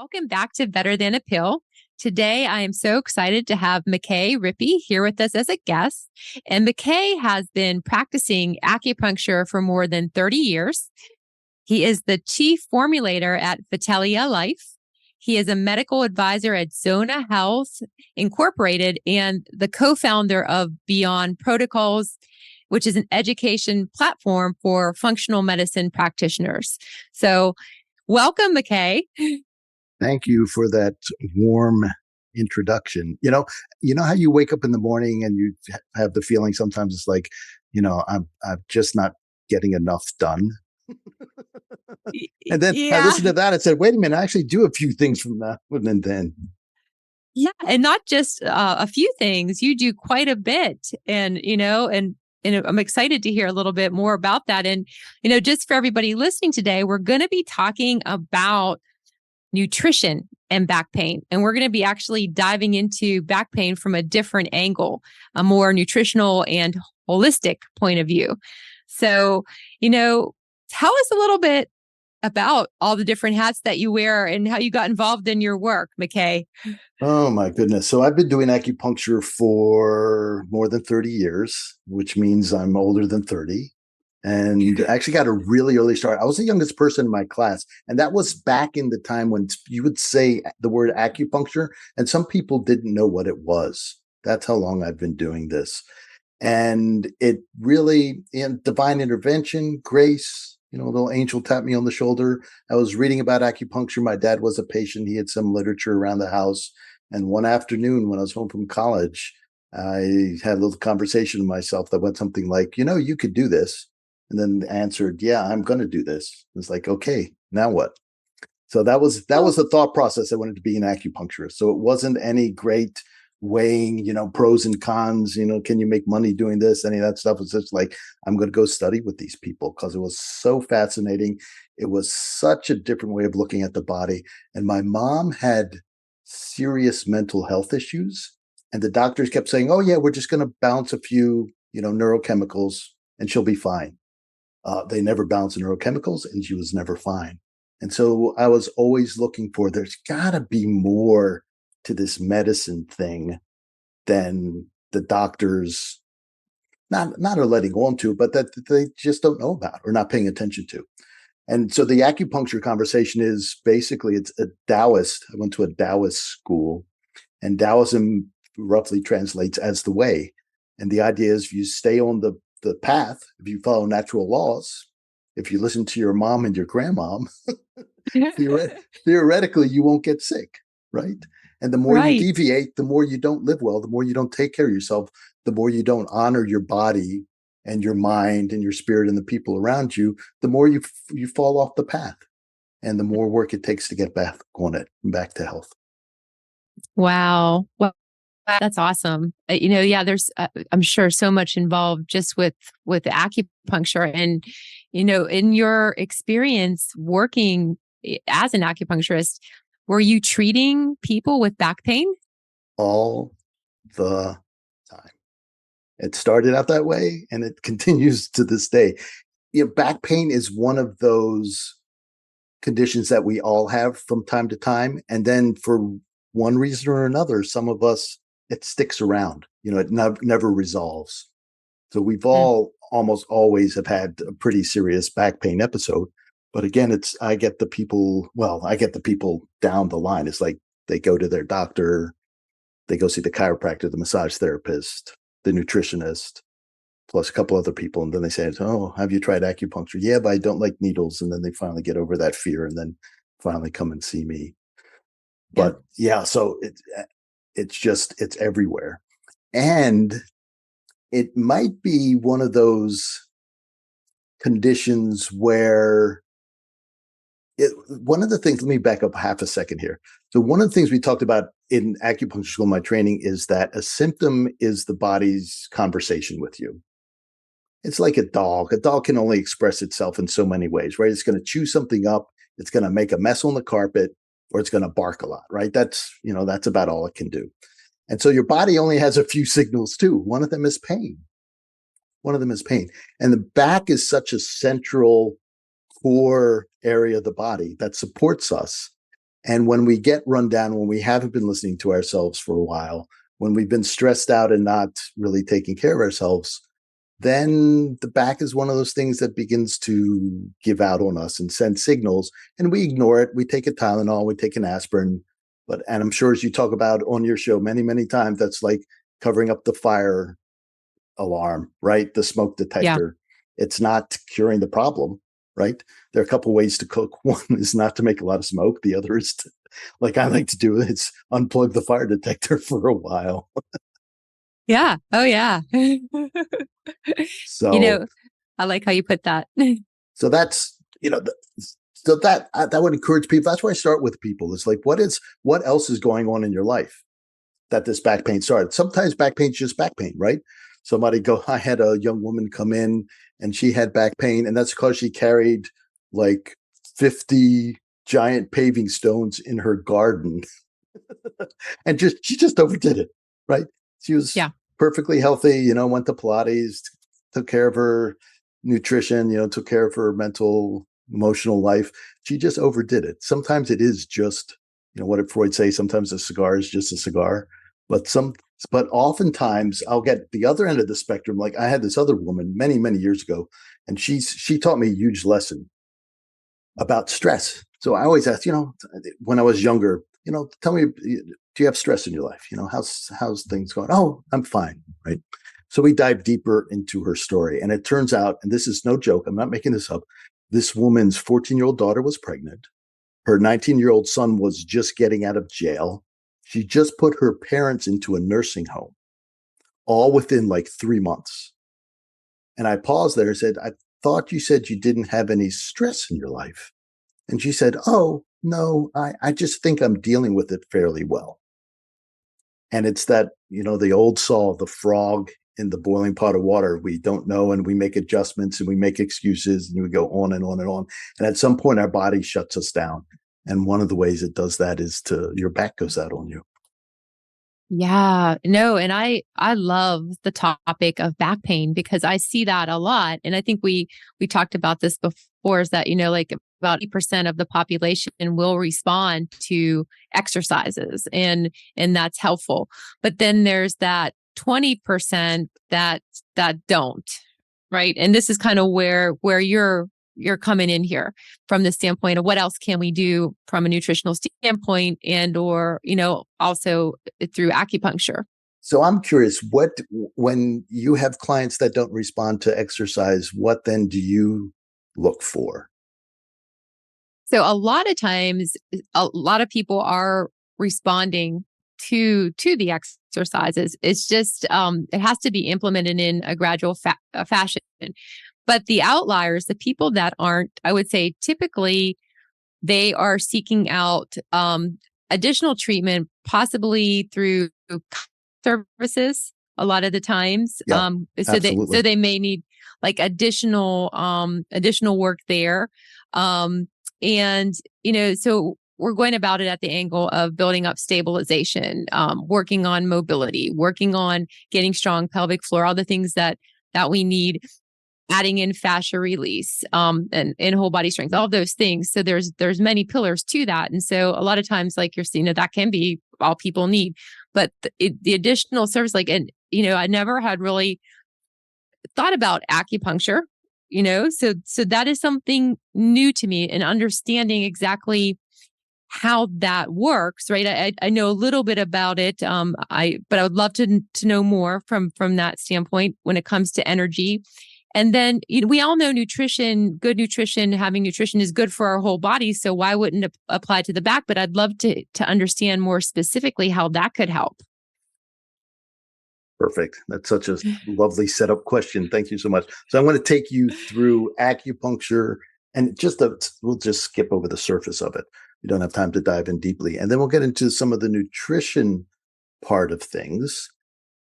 Welcome back to Better Than a Pill. Today, I am so excited to have Mackay Rippey here with us as a guest. And Mackay has been practicing acupuncture for more than 30 years. He is the chief formulator at Vitalia Life. He is a medical advisor at Zona Health Incorporated and the co-founder of Beyond Protocols, which is an education platform for functional medicine practitioners. So welcome, Mackay. Thank you for that warm introduction. You know how you wake up in the morning and you have the feeling sometimes it's like, I'm just not getting enough done. And then I listened to that and said, wait a minute, I actually do a few things from that and then. Yeah. And not just a few things, you do quite a bit. And I'm excited to hear a little bit more about that. And, just for everybody listening today, we're going to be talking about nutrition and back pain. And we're going to be actually diving into back pain from a different angle, a more nutritional and holistic point of view. So, tell us a little bit about all the different hats that you wear and how you got involved in your work, Mackay. Oh my goodness. So I've been doing acupuncture for more than 30 years, which means I'm older than 30. And actually got a really early start. I was the youngest person in my class. And that was back in the time when you would say the word acupuncture, and some people didn't know what it was. That's how long I've been doing this. And it really, in divine intervention, grace, a little angel tapped me on the shoulder. I was reading about acupuncture. My dad was a patient. He had some literature around the house. And one afternoon when I was home from college, I had a little conversation with myself that went something like, you could do this. And then answered, yeah, I'm going to do this. It's like, okay, now what? So that was the thought process. I wanted to be an acupuncturist. So it wasn't any great weighing, pros and cons, can you make money doing this? Any of that stuff. It's just like, I'm going to go study with these people because it was so fascinating. It was such a different way of looking at the body. And my mom had serious mental health issues. And the doctors kept saying, oh yeah, we're just going to bounce a few, neurochemicals and she'll be fine. They never balanced the neurochemicals and she was never fine. And so I was always looking for, there's got to be more to this medicine thing than the doctors not are letting on to, but that they just don't know about or not paying attention to. And so the acupuncture conversation is basically, it's a Taoist. I went to a Taoist school, and Taoism roughly translates as the way. And the idea is if you stay on the path, if you follow natural laws, if you listen to your mom and your grandmom, theoretically, you won't get sick, right? And the more you deviate, the more you don't live well, the more you don't take care of yourself, the more you don't honor your body and your mind and your spirit and the people around you, the more you fall off the path and the more work it takes to get back on it and back to health. Wow. Well, that's awesome. There's, I'm sure, so much involved just with acupuncture. And, in your experience working as an acupuncturist, were you treating people with back pain? All the time. It started out that way and it continues to this day. Back pain is one of those conditions that we all have from time to time. And then for one reason or another, some of us, it sticks around, it never resolves. So we've all almost always have had a pretty serious back pain episode. But again, I get the people down the line. It's like they go to their doctor, they go see the chiropractor, the massage therapist, the nutritionist, plus a couple other people. And then they say, oh, have you tried acupuncture? Yeah, but I don't like needles. And then they finally get over that fear and then finally come and see me. But so it's everywhere. And it might be one of those conditions where one of the things, let me back up half a second here. So one of the things we talked about in acupuncture school, my training, is that a symptom is the body's conversation with you. It's like a dog. A dog can only express itself in so many ways, right? It's going to chew something up. It's going to make a mess on the carpet, or it's going to bark a lot, right? That's about all it can do. And so your body only has a few signals too. One of them is pain. And the back is such a central core area of the body that supports us. And when we get run down, when we haven't been listening to ourselves for a while, when we've been stressed out and not really taking care of ourselves, then the back is one of those things that begins to give out on us and send signals, and we ignore it. We take a Tylenol, we take an aspirin, and I'm sure, as you talk about on your show many, many times, that's like covering up the fire alarm, right? The smoke Yeah. detector. It's not curing the problem, right? There are a couple ways to cook. One is not to make a lot of smoke. The other is to, like I like to do, it's unplug the fire detector for a while. Yeah. Oh, yeah. You So, know, I like how you put that. so that's, so that would encourage people. That's why I start with people. It's like, what else is going on in your life that this back pain started? Sometimes back pain is just back pain, right? I had a young woman come in and she had back pain, and that's because she carried like 50 giant paving stones in her garden and she just overdid it, right? She was Yeah. perfectly healthy, went to Pilates, took care of her nutrition, took care of her mental, emotional life. She just overdid it. Sometimes it is just, what did Freud say? Sometimes a cigar is just a cigar. But oftentimes I'll get the other end of the spectrum. Like I had this other woman many, many years ago, and she taught me a huge lesson about stress. So I always ask, when I was younger, tell me, do you have stress in your life? How's things going? Oh, I'm fine, right? So we dive deeper into her story, and it turns out, and this is no joke, I'm not making this up. This woman's 14-year-old daughter was pregnant. Her 19-year-old son was just getting out of jail. She just put her parents into a nursing home, all within like 3 months. And I paused there and said, I thought you said you didn't have any stress in your life. And she said, oh, no, I just think I'm dealing with it fairly well. And it's that, the old saw, the frog in the boiling pot of water. We don't know, and we make adjustments and we make excuses, and we go on and on and on. And at some point, our body shuts us down. And one of the ways it does that is your back goes out on you. Yeah, no, and I love the topic of back pain because I see that a lot, and I think we talked about this before. Is that like about 8% of the population will respond to exercises, and that's helpful. But then there's that 20% that don't, right? And this is kind of where you're coming in here from the standpoint of what else can we do from a nutritional standpoint, and or also through acupuncture. So I'm curious, when you have clients that don't respond to exercise, what then do you look for? So a lot of times a lot of people are responding to the exercises. It's just it has to be implemented in a gradual fashion. But the outliers, the people that aren't, I would say typically they are seeking out additional treatment, possibly through services a lot of the times. Yeah, So absolutely. they may need like additional work there. Um, and so we're going about it at the angle of building up stabilization, working on mobility, working on getting strong pelvic floor, all the things that we need, adding in fascia release, and whole body strength, all those things. So there's many pillars to that. And so a lot of times, like you're seeing, that can be all people need. But the additional service, like, and I never had really thought about acupuncture, so that is something new to me, and understanding exactly how that works, right? I know a little bit about it. But I would love to know more from that standpoint when it comes to energy. And then we all know good nutrition, having nutrition is good for our whole body. So why wouldn't it apply to the back? But I'd love to understand more specifically how that could help. Perfect. That's such a lovely setup question. Thank you so much. So I'm going to take you through acupuncture, and we'll just skip over the surface of it. We don't have time to dive in deeply. And then we'll get into some of the nutrition part of things.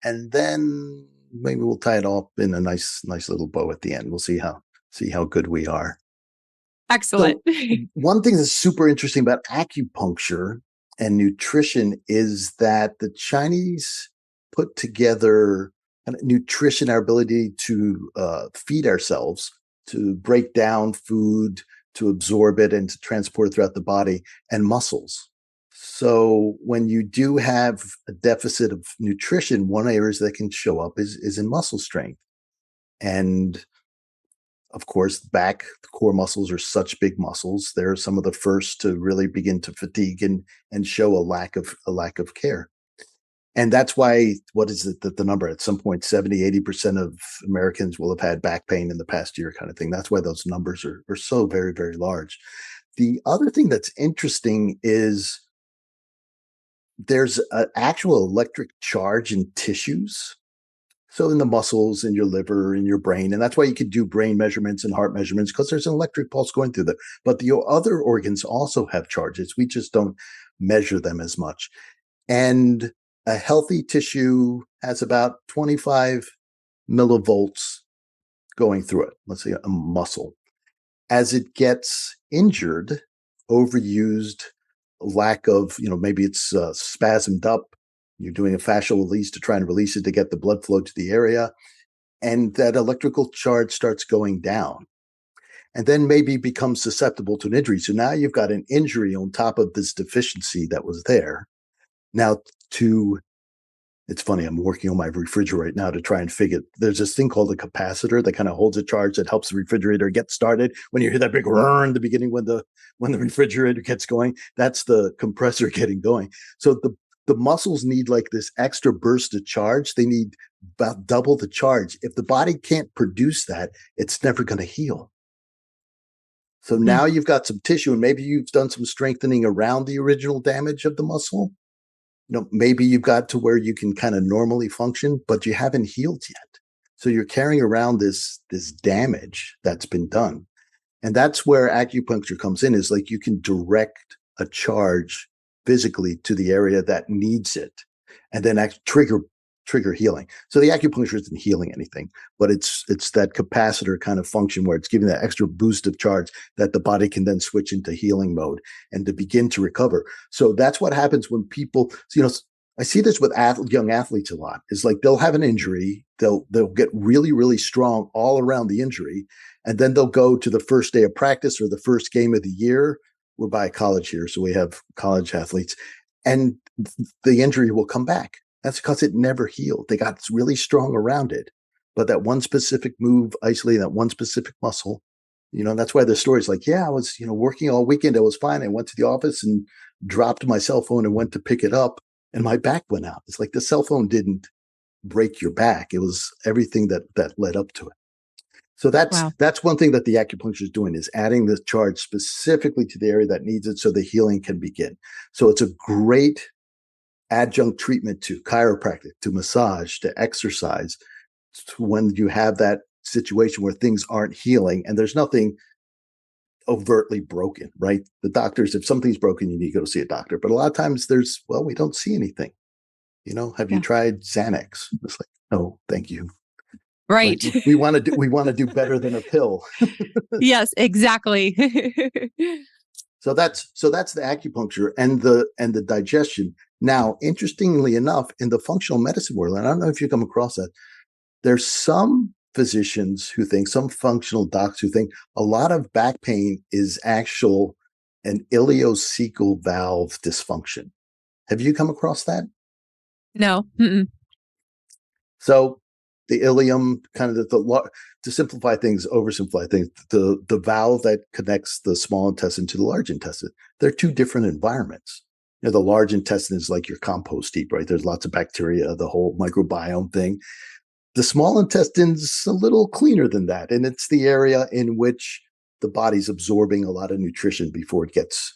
And then maybe we'll tie it all in a nice little bow at the end. We'll see how good we are. Excellent. So one thing that's super interesting about acupuncture and nutrition is that the Chinese put together nutrition, our ability to feed ourselves, to break down food, to absorb it and to transport it throughout the body, and muscles. So when you do have a deficit of nutrition, one areas that can show up is in muscle strength. And of course, the core muscles are such big muscles. They're some of the first to really begin to fatigue and show a lack of care. And that's why, what is it that the number at some point, 70-80% of Americans will have had back pain in the past year kind of thing. That's why those numbers are so very, very large. The other thing that's interesting is there's an actual electric charge in tissues. So in the muscles, in your liver, in your brain. And that's why you can do brain measurements and heart measurements, because there's an electric pulse going through them. But the other organs also have charges. We just don't measure them as much. And a healthy tissue has about 25 millivolts going through it. Let's say a muscle. As it gets injured, overused, lack of, maybe it's spasmed up. You're doing a fascial release to try and release it to get the blood flow to the area. And that electrical charge starts going down and then maybe becomes susceptible to an injury. So now you've got an injury on top of this deficiency that was there. Now, it's funny, I'm working on my refrigerator right now to try and figure, there's this thing called a capacitor that kind of holds a charge that helps the refrigerator get started. When you hear that big roar in the beginning, when the refrigerator gets going, that's the compressor getting going. So the muscles need like this extra burst of charge. They need about double the charge. If the body can't produce that, it's never going to heal. So now you've got some tissue, and maybe you've done some strengthening around the original damage of the muscle. Maybe you've got to where you can kind of normally function, but you haven't healed yet. So you're carrying around this damage that's been done. And that's where acupuncture comes in, is like you can direct a charge physically to the area that needs it and then trigger healing. So the acupuncture isn't healing anything, but it's that capacitor kind of function where it's giving that extra boost of charge that the body can then switch into healing mode and to begin to recover. So that's what happens when people, I see this with young athletes a lot. It's like they'll have an injury, they'll get really, really strong all around the injury, and then they'll go to the first day of practice or the first game of the year. We're by college here, so we have college athletes, and the injury will come back. That's because it never healed. They got really strong around it. But that one specific move, isolating that one specific muscle, that's why the story's like, yeah, I was, working all weekend. I was fine. I went to the office and dropped my cell phone and went to pick it up, and my back went out. It's like the cell phone didn't break your back. It was everything that led up to it. So that's one thing that the acupuncture is doing, is adding the charge specifically to the area that needs it so the healing can begin. So it's a great adjunct treatment to chiropractic, to massage, to exercise, to when you have that situation where things aren't healing and there's nothing overtly broken, right? The doctors, if something's broken, you need to go see a doctor. But a lot of times we don't see anything. Have you tried Xanax? It's like, no, thank you. Right. Like, we want to do better than a pill. Yes, exactly. So that's the acupuncture and the digestion. Now, interestingly enough, in the functional medicine world, and I don't know if you come across that, there's some physicians who think, some functional docs who think a lot of back pain is an ileocecal valve dysfunction. Have you come across that? No. Mm-mm. So the ileum, kind of to simplify things, oversimplify things, the valve that connects the small intestine to the large intestine, they're two different environments. The large intestine is like your compost heap, right? There's lots of bacteria, the whole microbiome thing. The small intestine's a little cleaner than that. And it's the area in which the body's absorbing a lot of nutrition before it gets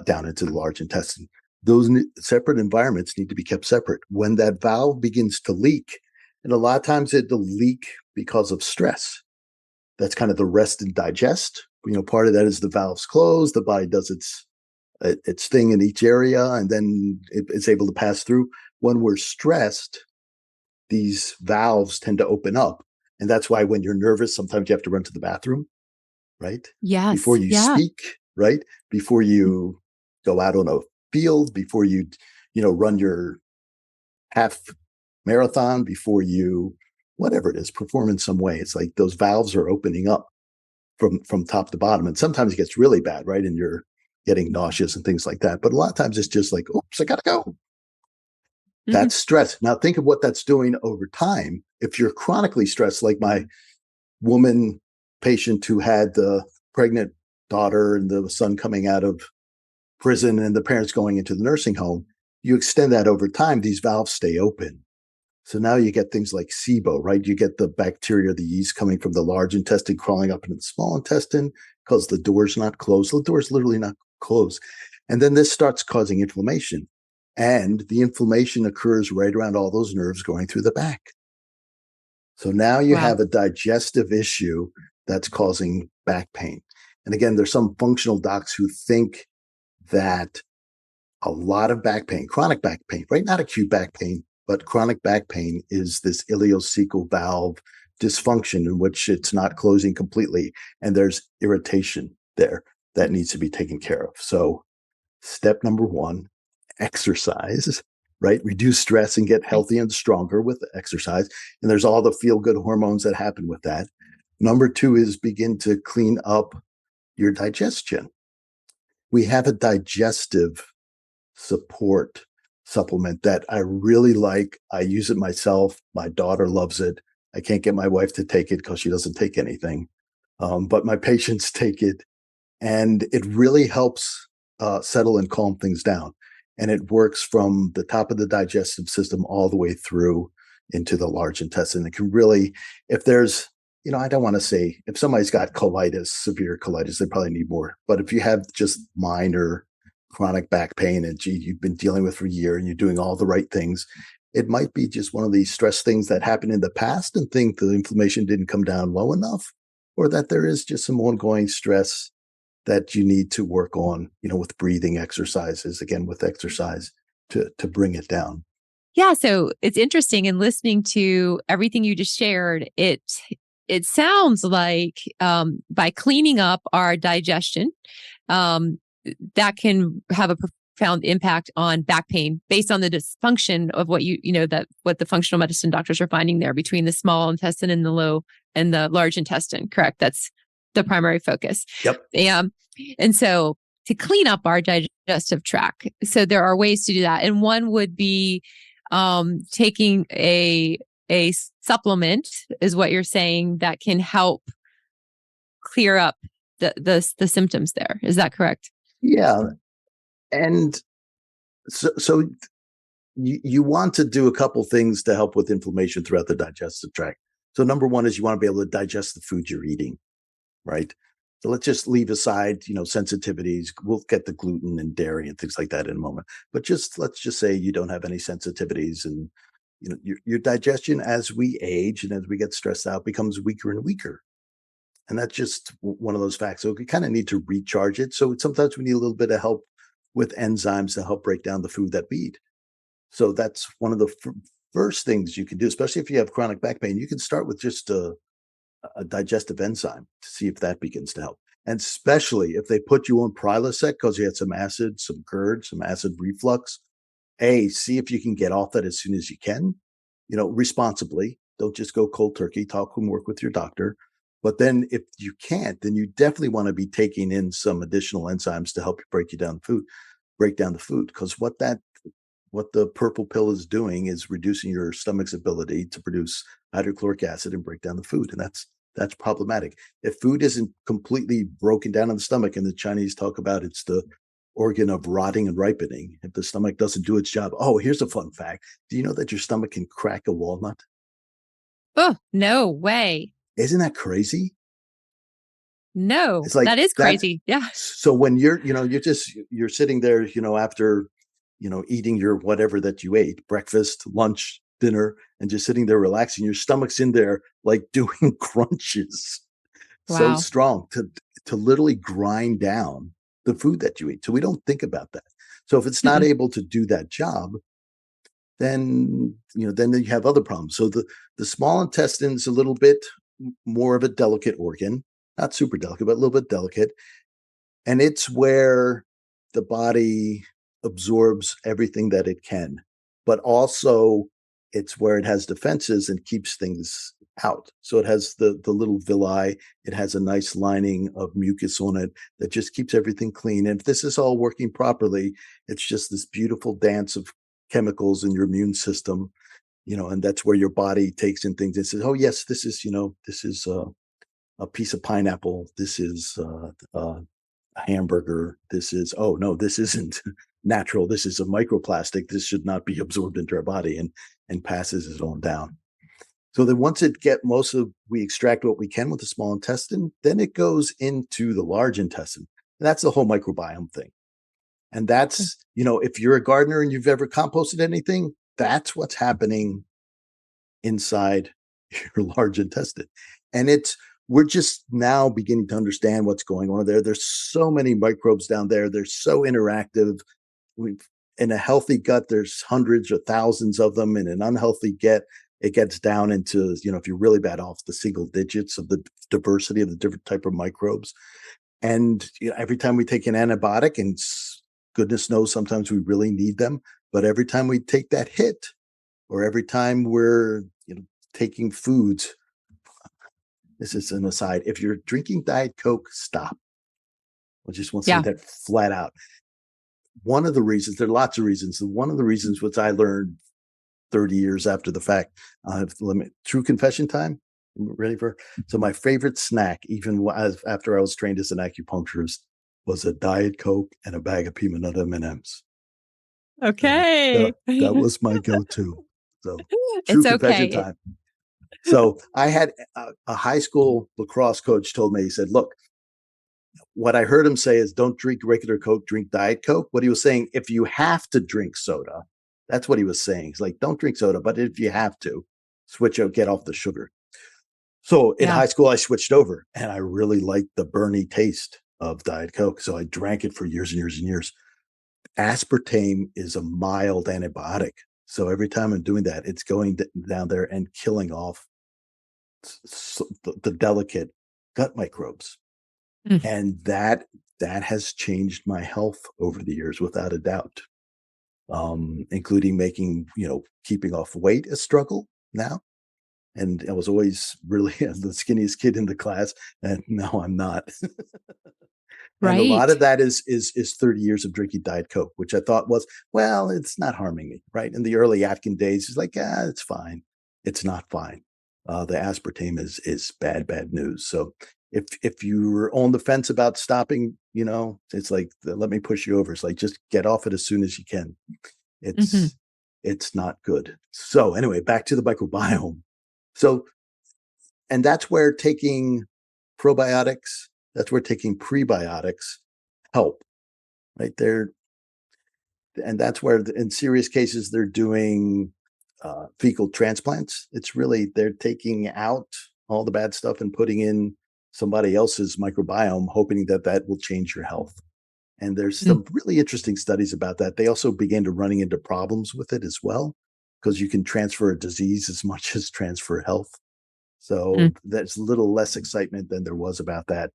down into the large intestine. Those separate environments need to be kept separate. When that valve begins to leak, and a lot of times it'll leak because of stress. That's kind of the rest and digest. Part of that is the valve's closed, the body does its thing in each area, and then it's able to pass through. When we're stressed, these valves tend to open up. And that's why when you're nervous, sometimes you have to run to the bathroom, right? Yes. Before you speak, right? Before you go out on a field, before you, run your half marathon, before you, whatever it is, perform in some way. It's like those valves are opening up from top to bottom. And sometimes it gets really bad, right? And you're getting nauseous and things like that. But a lot of times it's just like, oops, I gotta go. Mhm. That's stress. Now think of what that's doing over time. If you're chronically stressed, like my woman patient who had the pregnant daughter and the son coming out of prison and the parents going into the nursing home, you extend that over time, these valves stay open. So now you get things like SIBO, right? You get the bacteria, the yeast coming from the large intestine crawling up into the small intestine because the door's not closed. The door's literally not closed. And then this starts causing inflammation. And the inflammation occurs right around all those nerves going through the back. So now you Wow. have a digestive issue that's causing back pain. And again, there's some functional docs who think that a lot of back pain, chronic back pain, right? Not acute back pain, but chronic back pain is this ileocecal valve dysfunction in which it's not closing completely. And there's irritation there that needs to be taken care of. So, step number one, exercise, right? Reduce stress and get Right. healthy and stronger with exercise. And there's all the feel good hormones that happen with that. Number two is begin to clean up your digestion. We have a digestive support supplement that I really like. I use it myself. My daughter loves it. I can't get my wife to take it because she doesn't take anything. But my patients take it, and it really helps settle and calm things down. And it works from the top of the digestive system all the way through into the large intestine. It can really, if there's, I don't want to say if somebody's got colitis, severe colitis, they probably need more. But if you have just minor chronic back pain and gee, you've been dealing with for a year and you're doing all the right things, it might be just one of these stress things that happened in the past and think the inflammation didn't come down low enough, or that there is just some ongoing stress that you need to work on, with breathing exercises, again, with exercise to bring it down. Yeah, so it's interesting in listening to everything you just shared. It sounds like by cleaning up our digestion, um, that can have a profound impact on back pain based on the dysfunction of what the functional medicine doctors are finding there between the small intestine and the large intestine. Correct. That's the primary focus. Yep. And so to clean up our digestive tract, so there are ways to do that, and one would be taking a supplement is what you're saying that can help clear up the symptoms there. Is that correct? Yeah. And so you want to do a couple things to help with inflammation throughout the digestive tract. So number one is you want to be able to digest the food you're eating, right? So let's just leave aside, sensitivities. We'll get the gluten and dairy and things like that in a moment. But let's just say you don't have any sensitivities, and your digestion as we age and as we get stressed out becomes weaker and weaker. And that's just one of those facts. So we kind of need to recharge it. So sometimes we need a little bit of help with enzymes to help break down the food that we eat. So that's one of the first things you can do, especially if you have chronic back pain. You can start with just a digestive enzyme to see if that begins to help. And especially if they put you on Prilosec because you had some acid, some GERD, some acid reflux, see if you can get off that as soon as you can, responsibly. Don't just go cold turkey, talk and work with your doctor. But then if you can't, then you definitely want to be taking in some additional enzymes to help you break down the food. Because what the purple pill is doing is reducing your stomach's ability to produce hydrochloric acid and break down the food. And that's problematic. If food isn't completely broken down in the stomach, and the Chinese talk about it's the organ of rotting and ripening, if the stomach doesn't do its job. Oh, here's a fun fact. Do you know that your stomach can crack a walnut? Oh, no way. Isn't that crazy? No, It's like that is that. crazy. Yeah. So when you're sitting there, after, eating your whatever that you ate, breakfast, lunch, dinner, and just sitting there relaxing, your stomach's in there like doing crunches so Wow. strong to literally grind down the food that you eat. So we don't think about that. So if it's not Mm-mm. able to do that job, then you have other problems. So the small intestine's a little bit more of a delicate organ, not super delicate, but a little bit delicate. And it's where the body absorbs everything that it can, but also it's where it has defenses and keeps things out. So it has the little villi. It has a nice lining of mucus on it that just keeps everything clean. And if this is all working properly, it's just this beautiful dance of chemicals in your immune system, and that's where your body takes in things and says, oh, yes, this is a piece of pineapple. This is a hamburger. This is, oh, no, this isn't natural. This is a microplastic. This should not be absorbed into our body, and passes it on down. So then once we extract what we can with the small intestine, then it goes into the large intestine. And that's the whole microbiome thing. And that's, if you're a gardener and you've ever composted anything, that's what's happening inside your large intestine. And we're just now beginning to understand what's going on there. There's so many microbes down there. They're so interactive. In a healthy gut, there's hundreds or thousands of them. In an unhealthy gut, it gets down into, if you're really bad off, the single digits of the diversity of the different type of microbes. And every time we take an antibiotic, and goodness knows sometimes we really need them, but every time we take that hit, or every time we're taking foods, this is an aside, if you're drinking Diet Coke, stop. I just want to say that flat out. One of the reasons, there are lots of reasons, one of the reasons which I learned 30 years after the fact, true confession time. Ready for? So my favorite snack, even after I was trained as an acupuncturist, was a Diet Coke and a bag of peanut M&Ms. Okay. That was my go-to. So true It's confession okay. time. So I had a high school lacrosse coach told me, he said, look, what I heard him say is don't drink regular Coke, drink Diet Coke. What he was saying, if you have to drink soda, that's what he was saying. He's like, don't drink soda, but if you have to, switch out, get off the sugar. So in high school, I switched over, and I really liked the burny taste of Diet Coke. So I drank it for years and years and years. Aspartame is a mild antibiotic. So every time I'm doing that, it's going down there and killing off the delicate gut microbes. And that has changed my health over the years, without a doubt, including making, keeping off weight a struggle now. And I was always really the skinniest kid in the class, and now I'm not. And a lot of that is 30 years of drinking Diet Coke, which I thought was, well, it's not harming me, right? In the early Atkin days, it's like, it's fine. It's not fine. The aspartame is bad news. So if you're on the fence about stopping, it's like, let me push you over. It's like, just get off it as soon as you can. It's not good. So anyway, back to the microbiome. So, and that's where taking probiotics, that's where taking prebiotics help, right there. And that's where, in serious cases, they're doing fecal transplants. It's really, they're taking out all the bad stuff and putting in somebody else's microbiome, hoping that will change your health. And there's some really interesting studies about that. They also began to running into problems with it as well, because you can transfer a disease as much as transfer health. So there's a little less excitement than there was about that,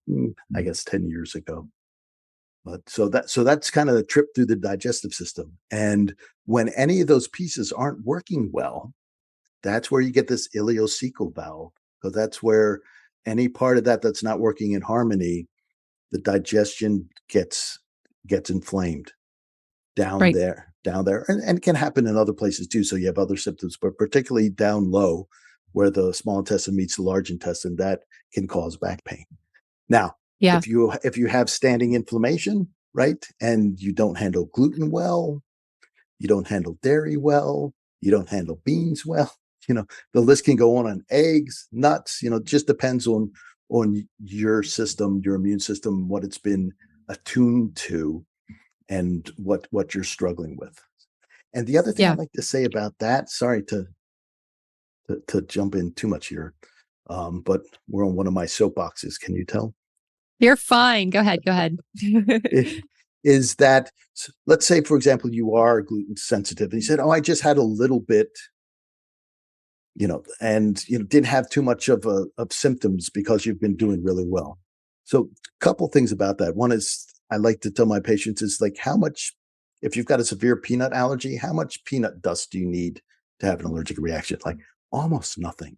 I guess, 10 years ago. But so that's kind of the trip through the digestive system. And when any of those pieces aren't working well, that's where you get this ileocecal valve, because that's where any part of that's not working in harmony, the digestion gets inflamed down there, and it can happen in other places too. So you have other symptoms, but particularly down low, where the small intestine meets the large intestine, that can cause back pain. Now, if you have standing inflammation, right, and you don't handle gluten well, you don't handle dairy well, you don't handle beans well, the list can go on eggs, nuts, just depends on your system, your immune system, what it's been attuned to, and what you're struggling with. And the other thing I'd like to say about that, sorry to jump in too much here, but we're on one of my soapboxes. Can you tell? You're fine. Go ahead. Is that, let's say, for example, you are gluten sensitive, and you said, "Oh, I just had a little bit, and didn't have too much of symptoms because you've been doing really well." So, a couple things about that. One is, I like to tell my patients is like, how much, if you've got a severe peanut allergy, how much peanut dust do you need to have an allergic reaction, like almost nothing.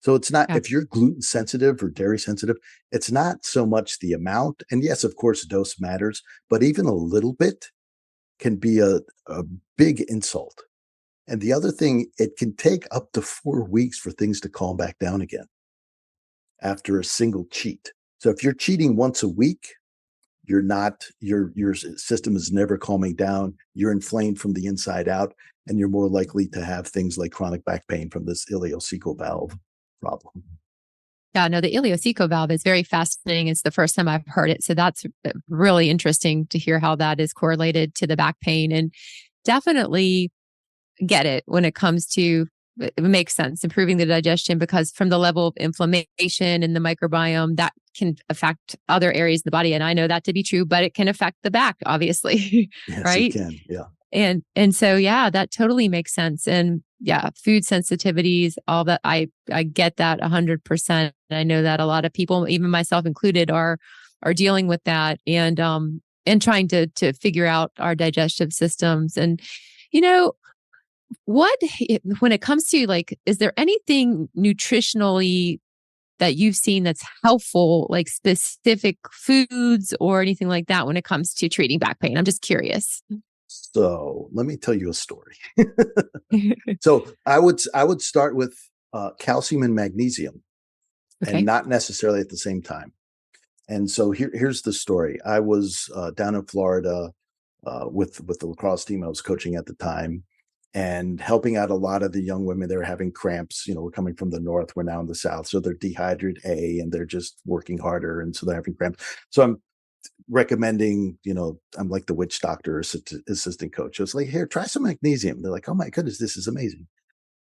So it's not, Yeah. if you're gluten sensitive or dairy sensitive, it's not so much the amount. And yes, of course, dose matters, but even a little bit can be a big insult. And the other thing, it can take up to 4 weeks for things to calm back down again after a single cheat. So if you're cheating once a week, you're not, your system is never calming down. You're inflamed from the inside out, and you're more likely to have things like chronic back pain from this ileocecal valve problem. Yeah, no, the ileocecal valve is very fascinating. It's the first time I've heard it. So that's really interesting to hear how that is correlated to the back pain, and definitely get it when it comes to it makes sense improving the digestion, because from the level of inflammation in the microbiome that can affect other areas of the body, and I know that to be true, but it can affect the back obviously. Yes, it Right. can. Yeah. And so yeah, that totally makes sense. And yeah, food sensitivities, all that, I get that 100%. I know that a lot of people, even myself included, are dealing with that, and trying to figure out our digestive systems. And you know what, when it comes to like, is there anything nutritionally that you've seen that's helpful, like specific foods or anything like that when it comes to treating back pain? I'm just curious. So let me tell you a story. So I would start with calcium and magnesium, and Okay. not necessarily at the same time. And so here's the story. I was down in Florida with the lacrosse team I was coaching at the time, and helping out a lot of the young women. They were having cramps. We're coming from the north. We're now in the south, so they're dehydrated A, and they're just working harder, and so they're having cramps. So I'm recommending, I'm like the witch doctor assistant coach. I was like, here, try some magnesium. They're like, oh my goodness, this is amazing.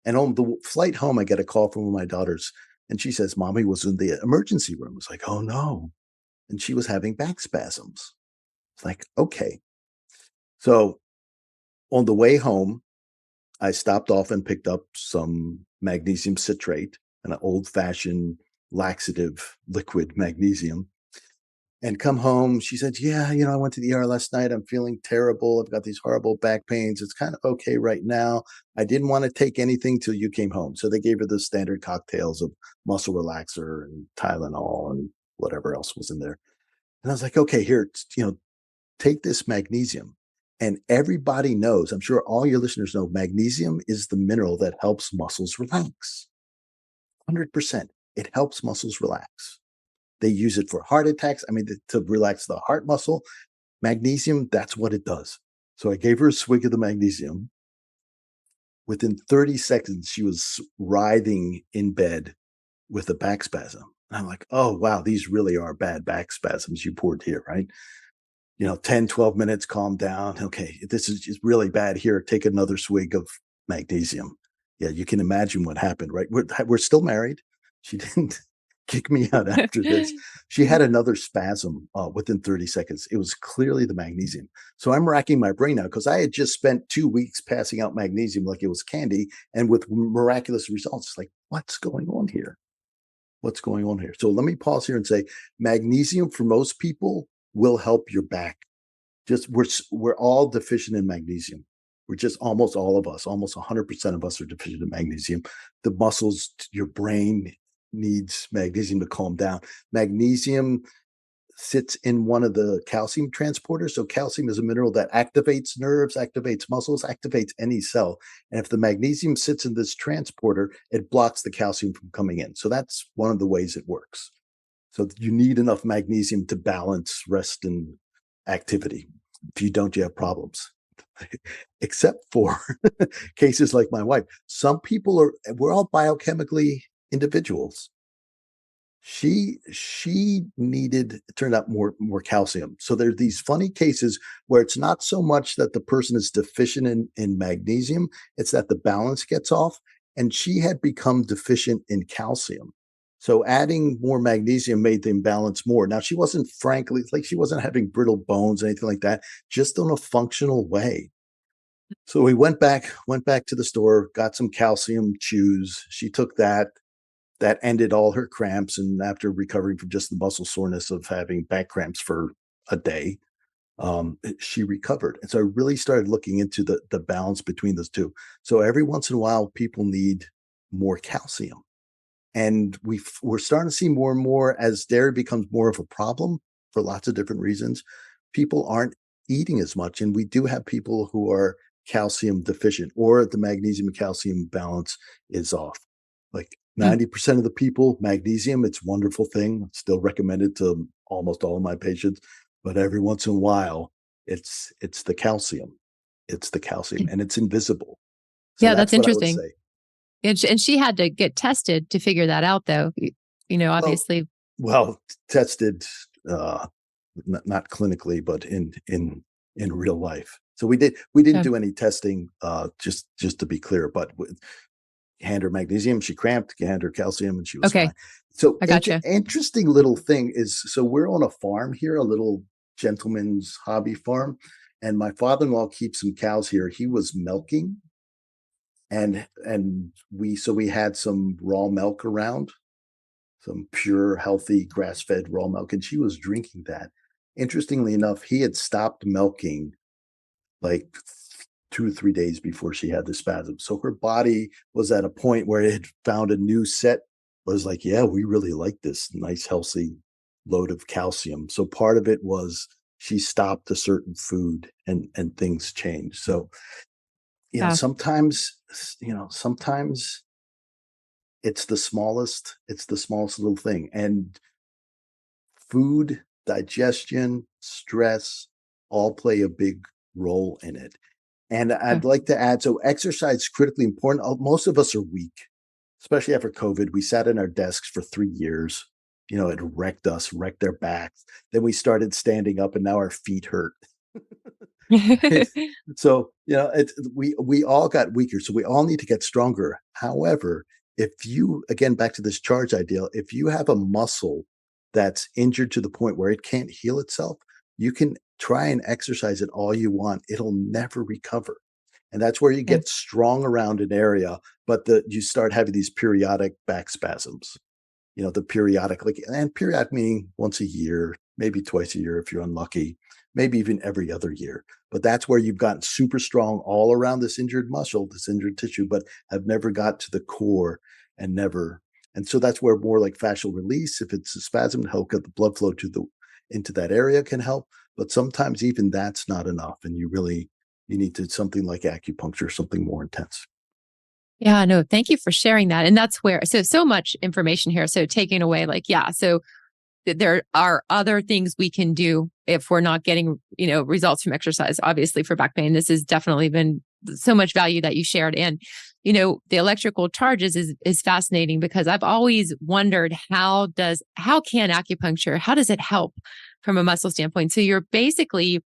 And on the flight home, I get a call from one of my daughters, and she says, Mommy was in the emergency room. I was like, oh no. And she was having back spasms. It's like, okay. So on the way home, I stopped off and picked up some magnesium citrate, an old fashioned laxative liquid magnesium. And come home, she said, yeah, I went to the ER last night. I'm feeling terrible. I've got these horrible back pains. It's kind of okay right now. I didn't want to take anything till you came home. So they gave her the standard cocktails of muscle relaxer and Tylenol and whatever else was in there. And I was like, okay, here, take this magnesium. And everybody knows, I'm sure all your listeners know, magnesium is the mineral that helps muscles relax. 100%. It helps muscles relax. They use it for heart attacks. I mean, to relax the heart muscle. Magnesium, that's what it does. So I gave her a swig of the magnesium. Within 30 seconds, she was writhing in bed with a back spasm. And I'm like, oh, wow, these really are bad back spasms you poured here, right? 10, 12 minutes, calm down. Okay, this is just really bad here. Take another swig of magnesium. Yeah, you can imagine what happened, right? We're still married. She didn't kick me out after this. She had another spasm within 30 seconds. It was clearly the magnesium. So I'm racking my brain now, because I had just spent 2 weeks passing out magnesium like it was candy, and with miraculous results. It's like, what's going on here? What's going on here? So let me pause here and say, magnesium for most people will help your back. Just we're all deficient in magnesium. We're just, almost all of us, almost 100% of us are deficient in magnesium. The muscles, your brain needs magnesium to calm down. Magnesium sits in one of the calcium transporters. So calcium is a mineral that activates nerves, activates muscles, activates any cell. And if the magnesium sits in this transporter, it blocks the calcium from coming in. So that's one of the ways it works. So you need enough magnesium to balance rest and activity. If you don't, you have problems. Except for cases like my wife. Some people we're all biochemically individuals. She needed, it turned out, more calcium. So there's these funny cases where it's not so much that the person is deficient in magnesium, it's that the balance gets off. And she had become deficient in calcium. So adding more magnesium made the imbalance more. Now, she wasn't, frankly, like, she wasn't having brittle bones or anything like that, just in a functional way. So we went back to the store, got some calcium chews. She took that. That ended all her cramps. And after recovering from just the muscle soreness of having back cramps for a day, she recovered. And so I really started looking into the balance between those two. So every once in a while, people need more calcium. And we're starting to see more and more as dairy becomes more of a problem for lots of different reasons. People aren't eating as much. And we do have people who are calcium deficient or the magnesium and calcium balance is off. Like Mm. 90% of the people, magnesium, it's a wonderful thing. It's still recommended to almost all of my patients. But every once in a while, it's the calcium. It's the calcium and it's invisible. So Yeah, that's that's what I would interesting. say. And she had to get tested to figure that out, though. Well, Obviously. well, tested not clinically, but in real life. So we didn't Yeah. do any testing, just to be clear. But with hand her magnesium, she cramped. Hand her calcium, and she was Okay, fine. So I gotcha. interesting little thing is, so we're on a farm here, a little gentleman's hobby farm, and my father-in-law keeps some cows here. He was milking, and we had some raw milk around, some pure, healthy, grass fed raw milk, and she was drinking that. Interestingly enough, he had stopped milking like 2 or 3 days before she had the spasm. So her body was at a point where it had found a new set, was like, yeah, we really like this nice, healthy load of calcium. So part of it was she stopped a certain food and things changed. So, Yeah. sometimes it's the smallest little thing. And food, digestion, stress all play a big role in it. And Yeah. I'd like to add, so exercise is critically important. Most of us are weak, especially after COVID. We sat in our desks for 3 years. It wrecked us, wrecked our backs. Then we started standing up, and now our feet hurt. So we all got weaker, so we all need to get stronger. However, if you, again, back to this charge ideal, if you have a muscle that's injured to the point where it can't heal itself, you can try and exercise it all you want, it'll never recover. And that's where you Yeah. get strong around an area, but you start having these periodic back spasms. The periodic, like, and periodic meaning once a year, maybe twice a year if you're unlucky, maybe even every other year. But that's where you've gotten super strong all around this injured muscle, this injured tissue, but have never got to the core and never. And so that's where more like fascial release, if it's a spasm, to help get the blood flow into that area can help. But sometimes even that's not enough, and you need to something like acupuncture, something more intense. Yeah, no, thank you for sharing that. And that's where, so much information here. So taking away, like, yeah, so there are other things we can do if we're not getting, results from exercise. Obviously, for back pain, this has definitely been so much value that you shared. And, the electrical charges is fascinating because I've always wondered how can acupuncture, how does it help from a muscle standpoint? So you're basically,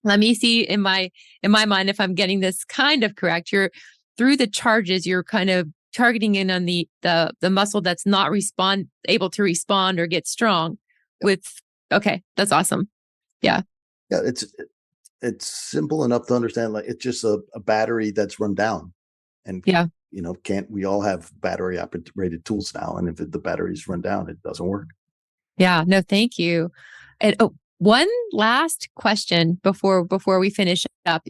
let me see in my mind if I'm getting this kind of correct. You're through the charges, you're kind of targeting in on the muscle that's not able to respond or get strong Yep. with. Okay, that's awesome. Yeah. Yeah, it's simple enough to understand. Like, it's just a battery that's run down, and Yeah. can't we all have battery operated tools now? And if the batteries run down, it doesn't work. Yeah. No, thank you. And one last question before we finish up.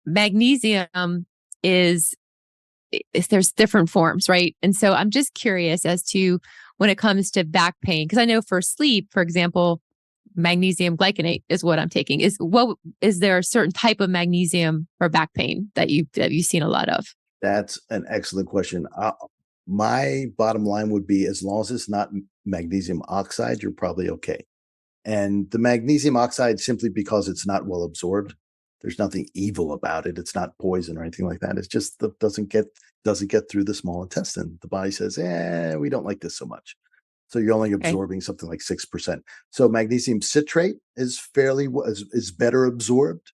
Magnesium is there's different forms, right? And so I'm just curious as to when it comes to back pain, because I know for sleep, for example, magnesium glycinate is what I'm taking. Is there a certain type of magnesium for back pain that you've seen a lot of? That's an excellent question. My bottom line would be, as long as it's not magnesium oxide, you're probably okay. And the magnesium oxide, simply because it's not well absorbed, there's nothing evil about it. It's not poison or anything like that. It's just that doesn't get through the small intestine. The body says, we don't like this so much. So you're only Okay. absorbing something like 6%. So magnesium citrate is is better absorbed.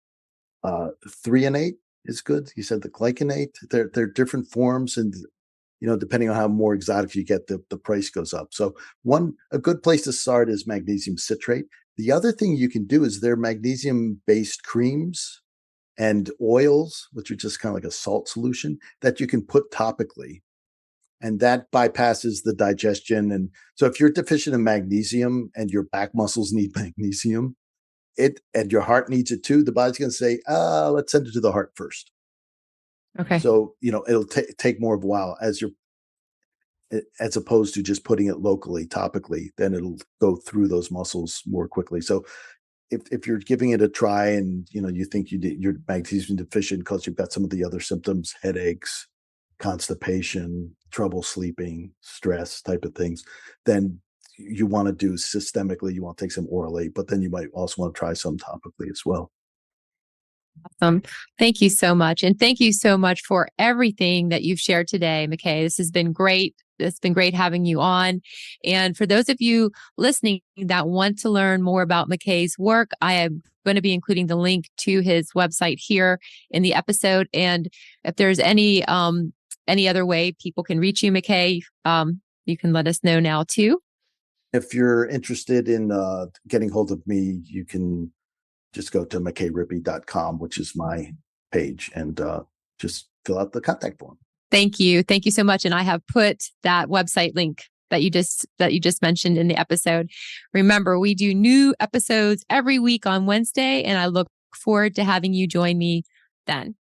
Threonate is good. You said the glycinate. They're different forms, and depending on how more exotic you get, the price goes up. So a good place to start is magnesium citrate. The other thing you can do is there are magnesium based creams and oils, which are just kind of like a salt solution that you can put topically. And that bypasses the digestion. And so if you're deficient in magnesium and your back muscles need magnesium, it and your heart needs it too, the body's going to say, let's send it to the heart first. Okay. So, it'll take more of a while as opposed to just putting it locally, topically, then it'll go through those muscles more quickly. So if you're giving it a try and you think you're magnesium deficient because you've got some of the other symptoms, headaches, constipation, trouble sleeping, stress type of things, then you want to do systemically, you want to take some orally, but then you might also want to try some topically as well. Thank you so much. And thank you so much for everything that you've shared today, Mackay. This has been great. It's been great having you on. And for those of you listening that want to learn more about Mackay's work, I am going to be including the link to his website here in the episode. And if there's any other way people can reach you, Mackay, you can let us know now too. If you're interested in getting hold of me, you can just go to mackayrippey.com, which is my page, and just fill out the contact form. Thank you. Thank you so much. And I have put that website link that you just mentioned in the episode. Remember, we do new episodes every week on Wednesday, and I look forward to having you join me then.